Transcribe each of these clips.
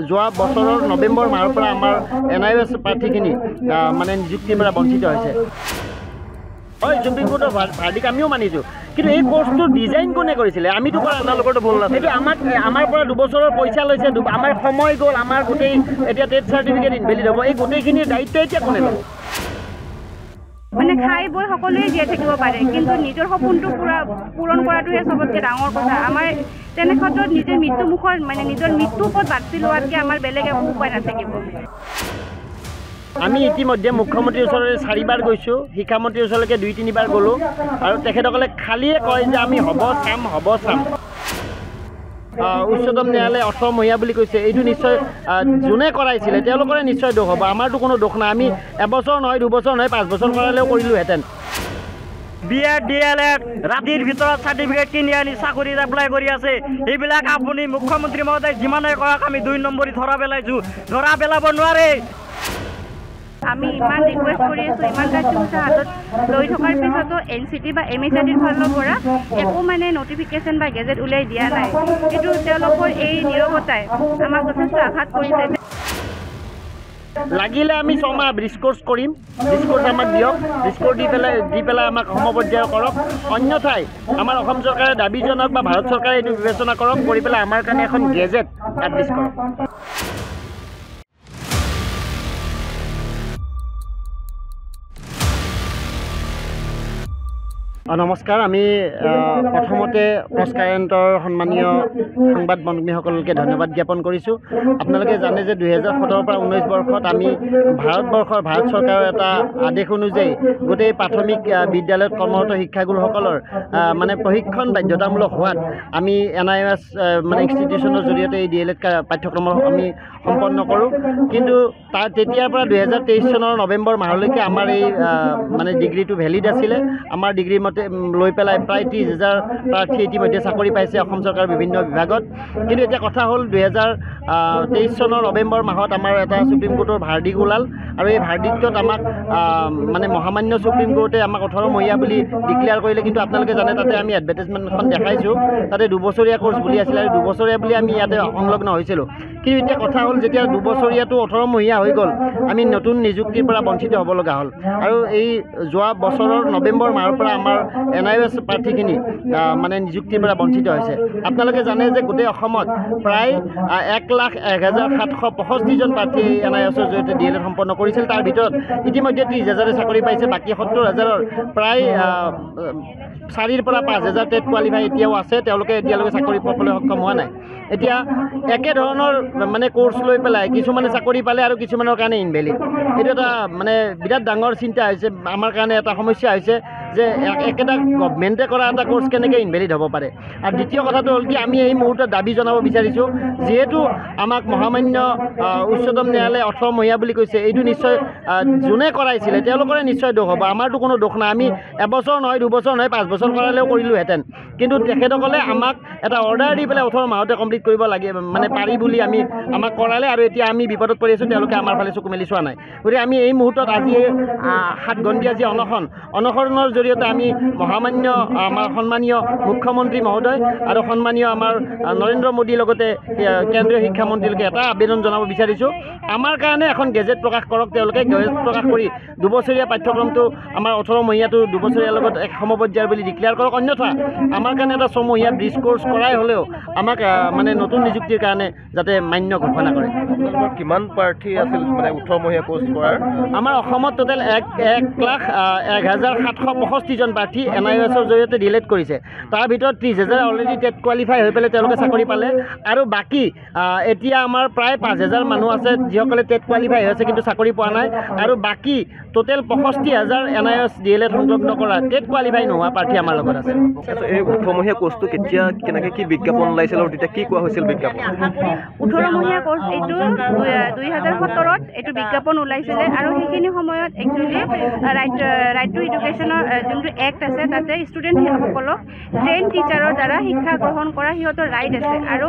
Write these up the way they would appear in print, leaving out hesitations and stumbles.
যোৱা বছৰৰ নৱেম্বৰ মাহৰ পৰা আমাৰ NIOS প্ৰাৰ্থীখিনি মানে নিযুক্তিৰ পৰা বঞ্চিত হৈছে। হয়, সুপ্ৰিম কোৰ্টৰ ভাৰ্ডিক আমিও মানিছোঁ, কিন্তু এই কোৰ্চটো ডিজাইন কোনে কৰিছিলে? আমিতো কৰা আপোনালোকৰতো ভুল নাছিল। এইটো আমাৰ পৰা 2 বছৰৰ পইচা লৈছে, আমাৰ সময় গ'ল, আমাৰ গোটেই এতিয়া টেট চাৰ্টিফিকেট ইনভেলিড হ'ব। এই গোটেইখিনিৰ দায়িত্ব এতিয়া কোনে ল'ব? মানে খাই বৈ সকলোৱে জীয়াই থাকিব পাৰে, কিন্তু নিজৰ সপোনটো পূৰণ কৰাটোহে চবতকৈ ডাঙৰ কথা। আমাৰ তেনে ক্ষেত্ৰত নিজৰ মৃত্যুমুখত মানে নিজৰ মৃত্যুৰ ওপৰত বাছি লোৱাতকৈ আমাৰ বেলেগ একো উপায় নাথাকিব। আমি ইতিমধ্যে মুখ্যমন্ত্ৰীৰ ওচৰলৈ 4 বাৰ গৈছোঁ, শিক্ষামন্ত্ৰীৰ ওচৰলৈকে 2-3 বাৰ গ'লোঁ, আৰু তেখেতসকলে খালিয়ে কয় যে আমি হ'ব চাম। উচ্চতম ন্যায়ালয়ে 18 মহীয়া বুলি কৈছে। এইটো নিশ্চয় যোনে কৰাইছিলে তেওঁলোকৰে নিশ্চয় দোষ হ'ব, আমাৰতো কোনো দোষ নাই। আমি এবছৰ নহয়, 2 বছৰ নহয়, 5 বছৰ কৰালেও কৰিলোহেঁতেন। BEd DLEd ৰাতিৰ ভিতৰত চাৰ্টিফিকেট কিনি আনি চাকৰিত এপ্লাই কৰি আছে। এইবিলাক আপুনি মুখ্যমন্ত্ৰী মহোদয় যিমানে কৰক আমি 2 নম্বৰী ধৰা পেলাইছোঁ, ধৰা পেলাব নোৱাৰে। আমি ইমান ৰিকুৱেষ্ট কৰি আছোঁ, ইমান কাৰ্যসূচী হাতত লৈ থকাৰ পিছতো NCT বা MHRDৰ ফালৰ পৰা একো মানে নটিফিকেশ্যন বা গেজেট উলিয়াই দিয়া নাই। কিন্তু তেওঁলোকৰ এই নীৰৱতাই আমাক যথেষ্ট আঘাত কৰিছে। লাগিলে আমি 6 মাহ ব্ৰিজ কোৰ্চ কৰিম, ব্ৰিজ কোৰ্চ আমাক দিয়ক, ব্ৰিজ কোৰ্চ দি পেলাই আমাক সমপৰ্যায় কৰক। অন্যথাই আমাৰ অসম চৰকাৰে দাবী জনাওক বা ভাৰত চৰকাৰে এইটো বিবেচনা কৰক, কৰি পেলাই আমাৰ কাৰণে এখন গেজেট পাব্লিছ কৰক। নমস্কাৰ, আমি প্ৰথমতে প্ৰেছ কাৰেণ্টৰ সন্মানীয় সংবাদ কৰ্মীসকলকে ধন্যবাদ জ্ঞাপন কৰিছোঁ। আপোনালোকে জানে যে 2017 পৰা 19 বৰ্ষত আমি ভাৰত চৰকাৰৰ এটা আদেশ অনুযায়ী গোটেই প্ৰাথমিক বিদ্যালয়ত কৰ্মৰত শিক্ষাগুৰুসকলৰ মানে প্ৰশিক্ষণ বাধ্যতামূলক হোৱাত আমি NIOS মানে ইনষ্টিটিউশ্যনৰ জৰিয়তে এই DLEd পাঠ্যক্ৰম আমি সম্পন্ন কৰোঁ। কিন্তু তেতিয়াৰ পৰা 2023 চনৰ নৱেম্বৰ মাহলৈকে আমাৰ এই মানে ডিগ্ৰীটো ভেলিড আছিলে। আমাৰ ডিগ্ৰী মতে লৈ পেলাই প্ৰায় 30,000 প্ৰাৰ্থী ইতিমধ্যে চাকৰি পাইছে অসম চৰকাৰৰ বিভিন্ন বিভাগত। কিন্তু এতিয়া কথা হ'ল 2023 চনৰ নৱেম্বৰ মাহত আমাৰ এটা সুপ্ৰিম কোৰ্টৰ ভাৰ্ডিক ওলাল, আৰু এই ভাৰ্ডিকটোত আমাক মানে মহামান্য সুপ্ৰিম কোৰ্টে আমাক 18 মহীয়া বুলি ডিক্লেয়াৰ কৰিলে। কিন্তু আপোনালোকে জানে তাতে আমি এডভাৰটাইজমেণ্টখন দেখাইছোঁ, তাতে 2 বছৰীয়া কোৰ্চ বুলি আছিলে, আৰু 2 বছৰীয়া বুলি আমি ইয়াতে সংলগ্ন হৈছিলোঁ। কিন্তু এতিয়া কথা হ'ল যেতিয়া 2 বছৰীয়াটো 18 মহীয়া হৈ গ'ল, আমি নতুন নিযুক্তিৰ পৰা বঞ্চিত হ'ব লগা হ'ল। আৰু এই যোৱা বছৰৰ নৱেম্বৰ মাহৰ পৰা আমাৰ NIOS প্ৰাৰ্থীখিনি মানে নিযুক্তিৰ পৰা বঞ্চিত হৈছে। আপোনালোকে জানে যে গোটেই অসমত প্ৰায় 1,01,765 জন প্ৰাৰ্থী NIOSৰ জৰিয়তে DLEd সম্পন্ন কৰিছিল। তাৰ ভিতৰত ইতিমধ্যে 30,000 চাকৰি পাইছে, বাকী 70,000ৰ প্ৰায় 4,000 পৰা 5,000 টেট কোৱালিফাই এতিয়াও আছে, তেওঁলোকে এতিয়ালৈকে চাকৰি পাবলৈ সক্ষম হোৱা নাই। এতিয়া একেধৰণৰ মানে কোৰ্চ লৈ পেলাই কিছুমানে চাকৰি পালে আৰু কিছুমানৰ কাৰণে ইনভেলিড। এইটো এটা মানে বিৰাট ডাঙৰ চিন্তা হৈছে, আমাৰ কাৰণে এটা সমস্যা হৈছে যে একেটা গভমেণ্টে কৰা এটা কোৰ্চ কেনেকৈ ইনভেলিড হ'ব পাৰে। আৰু দ্বিতীয় কথাটো হ'ল কি, আমি এই মুহূৰ্তত দাবী জনাব বিচাৰিছোঁ, যিহেতু আমাক মহামান্য উচ্চতম ন্যায়ালয়ে 18 মহীয়া বুলি কৈছে, এইটো নিশ্চয় যোনে কৰাইছিলে তেওঁলোকৰে নিশ্চয় দোষ হ'ব, আমাৰতো কোনো দোষ নাই। আমি এবছৰ নহয়, 2 বছৰ নহয়, 5 বছৰ কৰালেও কৰিলোহেঁতেন। কিন্তু তেখেতসকলে আমাক এটা অৰ্ডাৰ দি পেলাই 18 মাহতে কমপ্লিট কৰিব লাগে মানে পাৰি বুলি আমাক কৰালে, আৰু এতিয়া আমি বিপদত পৰি আছোঁ, তেওঁলোকে আমাৰ ফালে চকু মেলি চোৱা নাই। গতিকে আমি এই মুহূৰ্তত আজি 7 ঘণ্টীয়া যি অনশনৰ জৰিয়তে আমি মহামান্য আমাৰ সন্মানীয় মুখ্যমন্ত্ৰী মহোদয় আৰু সন্মানীয় আমাৰ নৰেন্দ্ৰ মোদীৰ লগতে কেন্দ্ৰীয় শিক্ষামন্ত্ৰীলৈকে এটা আবেদন জনাব বিচাৰিছোঁ, আমাৰ কাৰণে এখন গেজেট প্ৰকাশ কৰক। তেওঁলোকে গেজেট প্ৰকাশ কৰি 2 বছৰীয়া পাঠ্যক্ৰমটো আমাৰ 18 মহীয়াটো 2 বছৰীয়াৰ লগত এক সমপৰ্যায়ৰ বুলি ডিক্লেয়াৰ কৰক। অন্যথা আমাৰ কাৰণে এটা 6 মহীয়া ব্ৰিজ কোৰ্চ কৰাই হ'লেও আমাক মানে নতুন নিযুক্তিৰ কাৰণে যাতে মান্য ঘোষণা কৰে। কিমান প্ৰাৰ্থী আছিল মানে 18 মহীয়া কোৰ্চ কৰাৰ? আমাৰ অসমত টোটেল 1,01,765 জন প্ৰাৰ্থী NIOSৰ জৰিয়তে DLEd কৰিছে। তাৰ ভিতৰত 30,000 অলৰেডি টেট কোৱালিফাই হৈ পেলাই তেওঁলোকে চাকৰি পালে, আৰু বাকী এতিয়া আমাৰ প্ৰায় 5,000 মানুহ আছে যিসকলে টেট কোৱালিফাই হৈছে কিন্তু চাকৰি পোৱা নাই, আৰু বাকী টোটেল 65,000 NIOS DLEd সংলগ্ন কৰা টেট কোৱালিফাই নোহোৱা প্ৰাৰ্থী আমাৰ লগত আছে। এই 18 মহীয়া কোৰ্চটো কেতিয়া কেনেকৈ কি বিজ্ঞাপন ওলাইছিল আৰু তেতিয়া কি কোৱা হৈছিল বিজ্ঞাপন? 18 মহীয়া কোৰ্চ এইটো 2017ত এইটো বিজ্ঞাপন ওলাইছিলে, আৰু সেইখিনি সময়ত একচুৱেলি ৰাইট টু এডুকেশ্যনৰ যোনটো এক্ট আছে তাতে ষ্টুডেণ্টসকলক ট্ৰেইন টিচাৰৰ দ্বাৰা শিক্ষা গ্ৰহণ কৰা সিহঁতৰ ৰাইট আছে। আৰু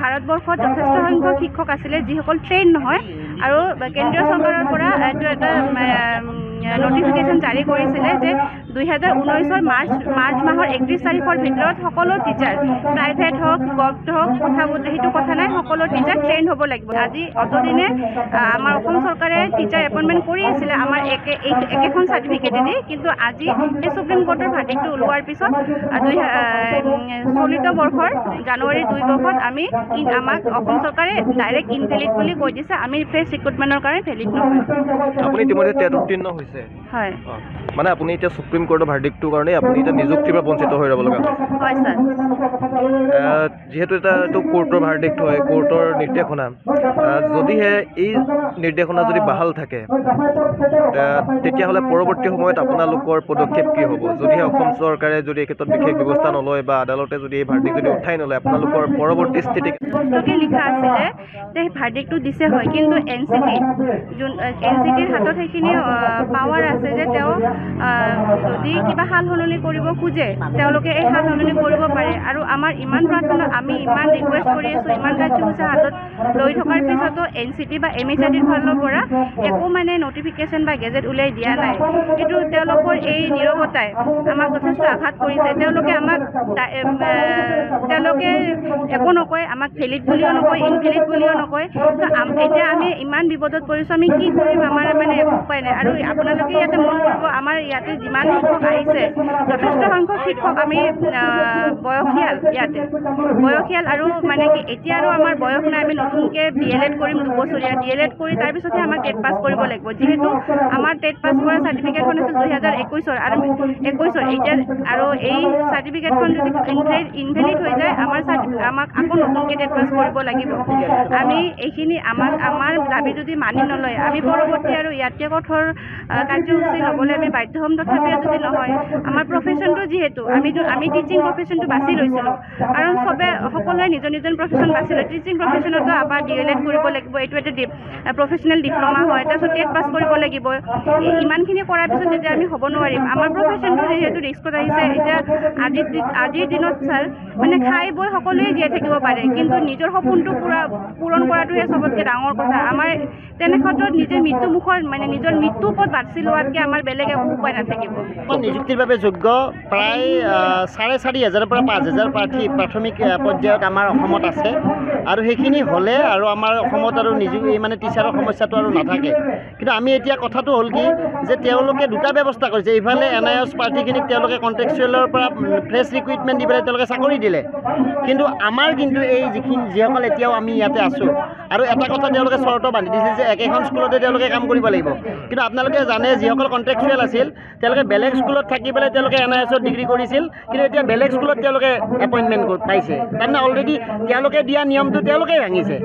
ভাৰতবৰ্ষত যথেষ্ট সংখ্যক শিক্ষক আছিলে যিসকল ট্ৰেইন নহয়, আৰু কেন্দ্ৰীয় চৰকাৰৰ পৰা এইটো এটা নটিফিকেশ্যন জাৰি কৰিছিলে যে 2019 মাৰ্চ মাহৰ 31 তাৰিখৰ ভিতৰত সকলো টিচাৰ প্ৰাইভেট হওক গভৰ্ণমেণ্ট হওক সেইটো কথা নাই, সকলো টিচাৰ ট্ৰেইন হ'ব লাগিব। আজি অতদিনে আমাৰ অসম চৰকাৰে টিচাৰ এপইণ্টমেণ্ট কৰি আছিলে আমাৰ একেখন চাৰ্টিফিকেটেদি, কিন্তু আজি এই সুপ্ৰিম কোৰ্টৰ ভাৰ্ডিক্টটো ওলোৱাৰ পিছত চলিত বৰ্ষৰ জানুৱাৰী 2 বৰ্ষত আমাক অসম চৰকাৰে ডাইৰেক্ট ইনভেলিড বুলি কৈ দিছে। আমি ফ্ৰেছ ৰিক্ৰুটমেণ্টৰ কাৰণে ভেলিড নহয়। আপুনি ইতিমধ্যে টেট উত্তীৰ্ণ হৈছে, হয় মানে আপুনি এতিয়া সুপ্ৰিম কোৰ্টৰ ভাৰ্ডিক্টটোৰ কাৰণে আপুনি এতিয়া নিযুক্তিৰ পৰা বঞ্চিত হৈ ৰ'ব লগা হৈছে। হয় ছাৰ। যিহেতু এইটো কোৰ্টৰ ভাৰ্ডিক্ট হয়, কোৰ্টৰ নিৰ্দেশনা, যদিহে এই নিৰ্দেশনা যদি বাহাল থাকে তেতিয়াহ'লে পৰৱৰ্তী সময়ত আপোনালোকৰ পদক্ষেপ কি হ'ব? যদিহে অসম চৰকাৰে যদি এই ক্ষেত্ৰত বিশেষ ব্যৱস্থা নলয় বা আদালতে যদি এই ভাৰ্ডিক্ট যদি উঠাই নলয়, আপোনালোকৰ পৰৱৰ্তী স্থিতি স্পষ্টকৈ লিখা আছিলে যে ভাৰ্ডিক্টটো দিছে হয়, কিন্তু এনচিটিৰ হাতত সেইখিনি পাৱাৰ আছে যে তেওঁ যদি কিবা সাল সলনি কৰিব খোজে তেওঁলোকে এই সাল সলনি কৰিব পাৰে। আৰু আমাৰ ইমান প্ৰাৰ্থনা, আমি ইমান ৰিকুৱেষ্ট কৰি আছোঁ, ইমান কাৰ্যসূচী হাতত লৈ থকাৰ পিছতো এনচিটি বা MHRDৰ ফালৰ পৰা একো মানে নটিফিকেশ্যন বা গেজেট উলিয়াই দিয়া নাই। এইটো তেওঁলোকৰ এই নীৰৱতাই আমাক যথেষ্ট আঘাত কৰিছে। তেওঁলোকে একো নকয়, আমাক ভেলিড বুলিও নকয়, ইনভেলিড বুলিও নকয়। এতিয়া আমি ইমান বিপদত পৰিছোঁ, আমি কি কৰিম? আমাৰ মানে একো উপায় নাই। আৰু আপোনালোকে ইয়াতে মন কৰিব, আমাৰ ইয়াতে যিমান শিক্ষক আহিছে যথেষ্ট সংখ্যক শিক্ষক আমি বয়সীয়াল, ইয়াতে বয়সীয়াল আৰু মানে কি এতিয়া আৰু আমাৰ বয়স নাই। আমি নতুনকৈ DLED কৰিম 2 বছৰীয়া, DLED কৰি তাৰপিছতহে আমাক টেট পাছ কৰিব লাগিব। যিহেতু আমাৰ টেট পাছ কৰা চাৰ্টিফিকেটখন আছিল 2021 আৰু 21 এতিয়া, আৰু এই চাৰ্টিফিকেটখন যদি ইনভেলিড হৈ যায় আমাক আকৌ নতুনকৈ টেট পাছ কৰিব লাগিব। আমি এইখিনি আমাৰ দাবী যদি মানি নলয়, আমি পৰৱৰ্তী আৰু ইয়াতকৈ কঠোৰ কাৰ্যসূচী ল'বলৈ আমি বাধ্য হ'ম। তথাপিও যদি নহয়, আমাৰ প্ৰফেশ্যনটো যিহেতু আমি টিচিং প্ৰফেশ্যনটো বাছি লৈছিলোঁ, কাৰণ সকলোৱে নিজৰ প্ৰফেশ্যন বাছি লয়। টিচিং প্ৰফেশ্যনতো আমাৰ DLED কৰিব লাগিব, এইটো এটা প্ৰফেশ্যনেল ডিপ্ল'মা হয়, তাৰপিছত টেট পাছ কৰিব লাগিব। ইমানখিনি কৰাৰ পিছত যেতিয়া আমি হ'ব নোৱাৰিম, আমাৰ প্ৰফেশ্যনটো যিহেতু ৰিস্কত আহিছে। এতিয়া আজিৰ দিনত ছাৰ মানে খাই বৈ সকলোৱে জীয়াই থাকিব পাৰে, কিন্তু নিজৰ সপোনটো পূৰণ কৰাটোহে চবতকৈ ডাঙৰ কথা। আমাৰ তেনে ক্ষেত্ৰত নিজৰ নিজৰ মৃত্যু পথ বাছি লোৱাতকৈ আমাৰ বেলেগ একো উপায় নাথাকিব। নিযুক্তিৰ বাবে যোগ্য প্ৰায় 4,500 পৰা 5,000 প্ৰাৰ্থী প্ৰাথমিক পৰ্যায়ত আমাৰ অসমত আছে, আৰু সেইখিনি হ'লে আৰু আমাৰ অসমত আৰু মানে টিচাৰৰ সমস্যাটো আৰু নাথাকে। কিন্তু আমি এতিয়া কথাটো হ'ল কি যে তেওঁলোকে দুটা ব্যৱস্থা কৰিছে। ইফালে NIOS প্ৰাৰ্থীখিনিক তেওঁলোকে কণ্ট্ৰেকচুৱেলৰ পৰা ফ্ৰেছ ৰিক্ৰুইটমেণ্ট দি পেলাই তেওঁলোকে চাকৰি দিলে, কিন্তু আমাৰ কিন্তু এই যিসকল এতিয়াও আমি ইয়াতে আছোঁ, আৰু এটা কথা তেওঁলোকে চৰ্ত বান্ধি দিছে যে একেখন স্কুলতে তেওঁলোকে কাম কৰিব লাগিব। কিন্তু আপোনালোকে জানে যিসকল কণ্ট্ৰেকচুৱেল আছিল তেওঁলোকে বেলেগ স্কুলত থাকি পেলাই তেওঁলোকে NIOSত ডিগ্ৰী কৰিছিল, কিন্তু এতিয়া বেলেগ স্কুলত তেওঁলোকে এপইণ্টমেণ্ট পাইছে। তাৰমানে অলৰেডি তেওঁলোকে দিয়া নিয়মটো তেওঁলোকেই ভাঙিছে।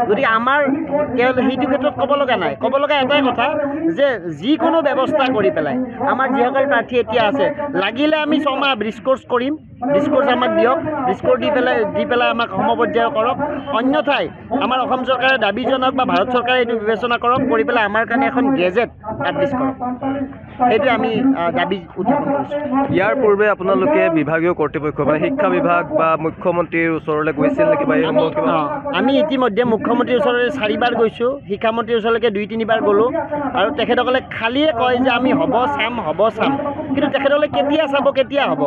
গতিকে আমাৰ সেইটো ক্ষেত্ৰত ক'ব লগা নাই, ক'ব লগা এটাই কথা যে যিকোনো ব্যৱস্থা কৰি পেলাই আমাৰ যিসকল প্ৰাৰ্থী এতিয়া আছে, লাগিলে আমি 6 মাহ ব্ৰিজ কোৰ্চ কৰিম, ব্ৰিজ কোৰ্চ আমাক দিয়ক, ব্ৰিজ কোৰ্চ দি পেলাই আমাক সমপৰ্যায়ৰ কৰক। অন্যথাই আমাৰ অসম চৰকাৰে দাবী জনাওক বা ভাৰত চৰকাৰে এইটো বিবেচনা কৰক, কৰি পেলাই আমাৰ কাৰণে এখন গেজেট পাব্লিছ কৰক। সেইটো আমি দাবী উত্থাপন কৰিছোঁ। ইয়াৰ পূৰ্বে আপোনালোকে বিভাগীয় কৰ্তৃপক্ষ মানে শিক্ষা বিভাগ বা মুখ্যমন্ত্ৰীৰ ওচৰলৈ গৈছিল নেকি? আমি ইতিমধ্যে মুখ্যমন্ত্ৰীৰ ওচৰলৈ 4 বাৰ গৈছোঁ, শিক্ষামন্ত্ৰীৰ ওচৰলৈকে 2-3 বাৰ গ'লোঁ, আৰু তেখেতসকলে খালিয়ে কয় যে আমি হ'ব চাম, কিন্তু তেখেতসকলে কেতিয়া চাব, কেতিয়া হ'ব?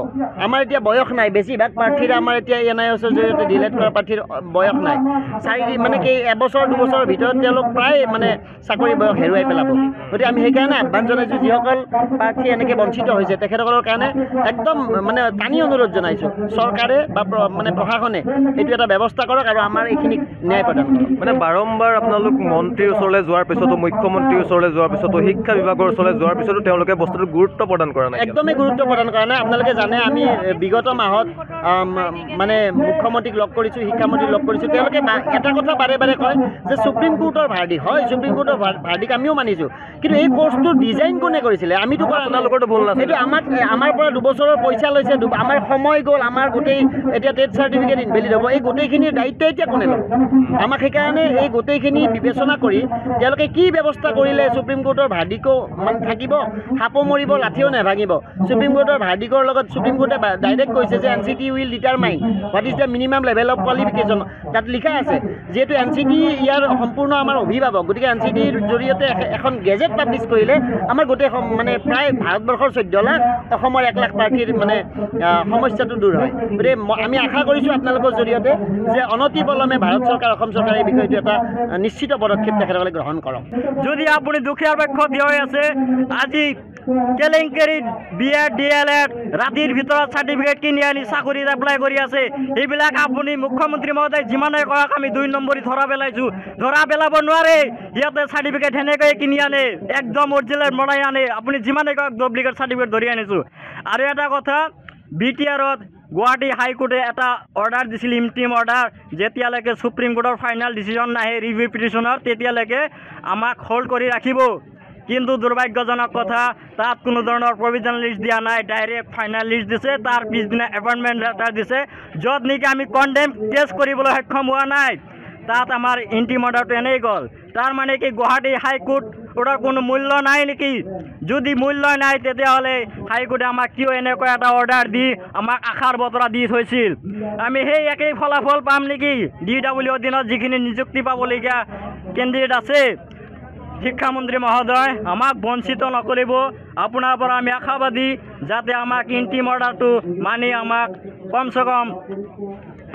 আমাৰ এতিয়া বয়স নাই, বেছিভাগ প্ৰাৰ্থীৰ আমাৰ এতিয়া NIOSৰ জৰিয়তে DLED কৰা প্ৰাৰ্থীৰ বয়স নাই। মানে কি 1 বছৰ 2 বছৰৰ ভিতৰত তেওঁলোক প্ৰায় মানে চাকৰি বয়স হেৰুৱাই পেলাব। গতিকে আমি সেইকাৰণে আহ্বান জনাইছোঁ, যিসকল প্ৰাৰ্থী এনেকৈ বঞ্চিত হৈছে তেখেতসকলৰ কাৰণে একদম মানে টানি অনুৰোধ জনাইছোঁ, চৰকাৰে বা মানে প্ৰশাসনে এইটো এটা ব্যৱস্থা কৰক আৰু আমাৰ এইখিনিক ন্যায় প্ৰদান কৰক। মানে বাৰম্বাৰ আপোনালোক মন্ত্ৰীৰ ওচৰলৈ যোৱাৰ পিছতো, মুখ্যমন্ত্ৰীৰ ওচৰলৈ যোৱাৰ পিছতো, শিক্ষা বিভাগৰ ওচৰলৈ যোৱাৰ পিছতো তেওঁলোকে বস্তুটো গুৰুত্ব প্ৰদান কৰা নাই, একদমেই গুৰুত্ব প্ৰদান কৰা নাই। আপোনালোকে জানে আমি বিগত মাহত মানে মুখ্যমন্ত্ৰীক লগ কৰিছোঁ, শিক্ষামন্ত্ৰীক লগ কৰিছোঁ। তেওঁলোকে এটা কথা বাৰে বাৰে কয় যে সুপ্ৰিম কোৰ্টৰ ভাৰ্ডিক্ট হয়, সুপ্ৰিম কোৰ্টৰ ভাৰ্ডিক্ট আমিও মানিছোঁ, কিন্তু এই কোৰ্চটো ডিজাইন কোনে কৰিছিলে? আমিতো কৰা, আপোনালোকৰতো ভুল নাছিল। এইটো আমাৰ পৰা 2 বছৰৰ পইচা লৈছে, আমাৰ সময় গ'ল, আমাৰ গোটেই এতিয়া টেট চাৰ্টিফিকেট ইনভেলিড হ'ব। এই গোটেইখিনিৰ দায়িত্ব এতিয়া কোনে ল'ব? আমাক সেইকাৰণে এই গোটেইখিনি বিবেচনা কৰি তেওঁলোকে কি ব্যৱস্থা কৰিলে সুপ্ৰিম কোৰ্টৰ ভাৰ্ডিক্টও মানে থাকিব, সাপো মৰিব লাঠিও নাভাঙিব। সুপ্ৰিম কোৰ্টৰ ভাৰ্ডিক্টৰ লগত সুপ্ৰিম কোৰ্টে ডাইৰেক্ট কৈছে যে NCT will determine what is the minimum level of qualification. তাত লিখা আছে যিহেতু NCT NCT ইয়াৰ সম্পূৰ্ণ আমাৰ অভিভাৱক, গতিকে NCTৰ জৰিয়তে এখন গেজেট পাব্লিছ কৰিলে আমাৰ গোটেই মানে প্ৰায় ভাৰতবৰ্ষৰ 14 লাখ, অসমৰ 1 লাখ প্ৰাৰ্থীৰ মানে সমস্যাটো দূৰ হয়। গতিকে আমি আশা কৰিছোঁ আপোনালোকৰ জৰিয়তে যে অনতিপলমে ভাৰত চৰকাৰ, অসম চৰকাৰে এই বিষয়টো এটা নিশ্চিত পদক্ষেপ তেখেতসকলে গ্ৰহণ কৰক। যদি আপুনি দুখীয়াৰ পক্ষ থিয় হৈ আছে, আজি কেলেংকাৰী BEd DLEd ৰাতিৰ ভিতৰত চাৰ্টিফিকেট কিনি আনি চাকৰিত এপ্লাই কৰি আছে, এইবিলাক আপুনি মুখ্যমন্ত্ৰী মহোদয় যিমানে কৰক আমি 2 নম্বৰী ধৰা পেলাইছোঁ। ধৰা পেলাব নোৱাৰে, সিহঁতে চাৰ্টিফিকেট সেনেকৈ কিনি আনে, একদম অৰিজিনেল বনাই আনে। আপুনি যিমানে কৰক ডুপ্লিকেট চাৰ্টিফিকেট ধৰি আনিছোঁ। আৰু এটা কথা, BTRত গুৱাহাটী হাইকোৰ্টে এটা অৰ্ডাৰ দিছিল, ইণ্টিম অৰ্ডাৰ, যেতিয়ালৈকে সুপ্ৰিম কোৰ্টৰ ফাইনেল ডিচিজন নাহে ৰিভিউ পিটিশ্যনৰ, তেতিয়ালৈকে আমাক হোল্ড কৰি ৰাখিব। কিন্তু দুৰ্ভাগ্যজনক কথা, তাত কোনো ধৰণৰ প্ৰভিজনেল লিষ্ট দিয়া নাই, ডাইৰেক্ট ফাইনেল লিষ্ট দিছে। তাৰ পিছদিনা এপইণ্টমেণ্ট লেটাৰ দিছে, য'ত নেকি আমি কণ্ডেম কেছ কৰিবলৈ সক্ষম হোৱা নাই। তাত আমাৰ ইণ্টিম অৰ্ডাৰটো এনেই গ'ল। তাৰ মানে কি গুৱাহাটী হাইকোৰ্টৰ কোনো মূল্য নাই নেকি? যদি মূল্য নাই, তেতিয়াহ'লে হাইকোৰ্টে আমাক কিয় এনেকুৱা এটা অৰ্ডাৰ দি আমাক আশাৰ বতৰা দি থৈছিল? আমি সেই একেই ফলাফল পাম নেকি? DW অধীনত যিখিনি নিযুক্তি পাবলগীয়া কেণ্ডিডেট আছে, শিক্ষামন্ত্ৰী মহোদয় আমাক বঞ্চিত নকৰিব। আপোনাৰ পৰা আমি আশাবাদী, যাতে আমাক ইণ্টিম অৰ্ডাৰটো মানি আমাক কমচে কম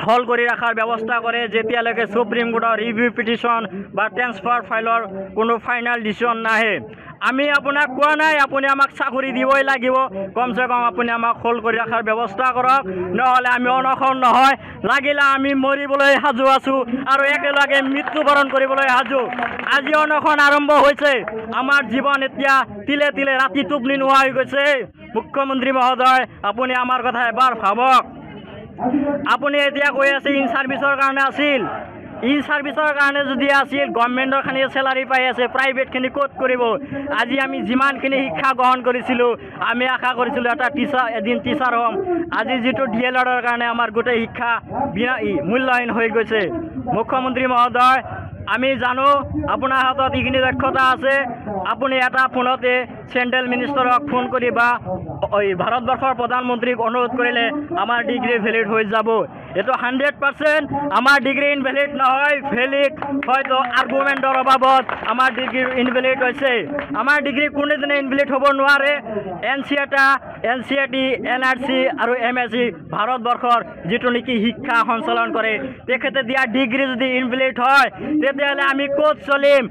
হল কৰি ৰখাৰ ব্যৱস্থা কৰে, যেতিয়ালৈকে সুপ্ৰিম কোৰ্টৰ ৰিভিউ পিটিশ্যন বা ট্ৰেন্সফাৰ ফাইলৰ কোনো ফাইনেল ডিচিশ্যন নাহে। আমি আপোনাক কোৱা নাই আপুনি আমাক চাকৰি দিবই লাগিব, কমচে কম আপুনি আমাক হোল্ড কৰি ৰখাৰ ব্যৱস্থা কৰক, নহ'লে আমি অনশন নহয়, লাগিলে আমি মৰিবলৈ সাজু আছোঁ আৰু একেলগে মৃত্যুবৰণ কৰিবলৈ সাজু। আজি অনশন আৰম্ভ হৈছে, আমাৰ জীৱন এতিয়া তিলে তিলে ৰাতি টোপনি নোহোৱা হৈ গৈছে। মুখ্যমন্ত্ৰী মহোদয়, আপুনি আমাৰ কথা এবাৰ ভাবক। আপুনি এতিয়া কৈ আছে ইন ছাৰ্ভিচৰ কাৰণে আছিল, ইন ছাৰ্ভিচৰ কাৰণে যদি আছিল, গভৰ্ণমেণ্টৰ খানি চেলাৰী পাই আছে, প্ৰাইভেটখিনি ক'ত কৰিব? আজি আমি যিমানখিনি শিক্ষা গ্ৰহণ কৰিছিলোঁ, আমি আশা কৰিছিলোঁ এটা এদিন টিচাৰ হ'ম। আজি যিটো DLEdৰ কাৰণে আমাৰ গোটেই শিক্ষা মূল্যহীন হৈ গৈছে। মুখ্যমন্ত্ৰী মহোদয়, আমি জানো আপোনাৰ হাতত এইখিনি দক্ষতা আছে, আপুনি এটা ফোনতে চেণ্ট্ৰেল মিনিষ্টাৰক ফোন কৰি বা ভাৰতবৰ্ষৰ প্ৰধানমন্ত্ৰীক অনুৰোধ কৰিলে আমাৰ ডিগ্ৰী ভেলিড হৈ যাব। এইটো 100% আমাৰ ডিগ্ৰী ইনভেলিড নহয়, ভেলিড হয়তো আৰ্গুমেণ্টৰ অভাৱত আমাৰ ডিগ্ৰী ইনভেলিড হৈছে। আমাৰ ডিগ্ৰী কোনোদিনে ইনভেলিড হ'ব নোৱাৰে। NCERT, NRC আৰু MSc ভাৰতবৰ্ষৰ যিটো নেকি শিক্ষা সঞ্চালন কৰে, তেখেতে দিয়া ডিগ্ৰী যদি ইনভেলিড হয়, তেতিয়াহ'লে আমি ক'ত চলিম?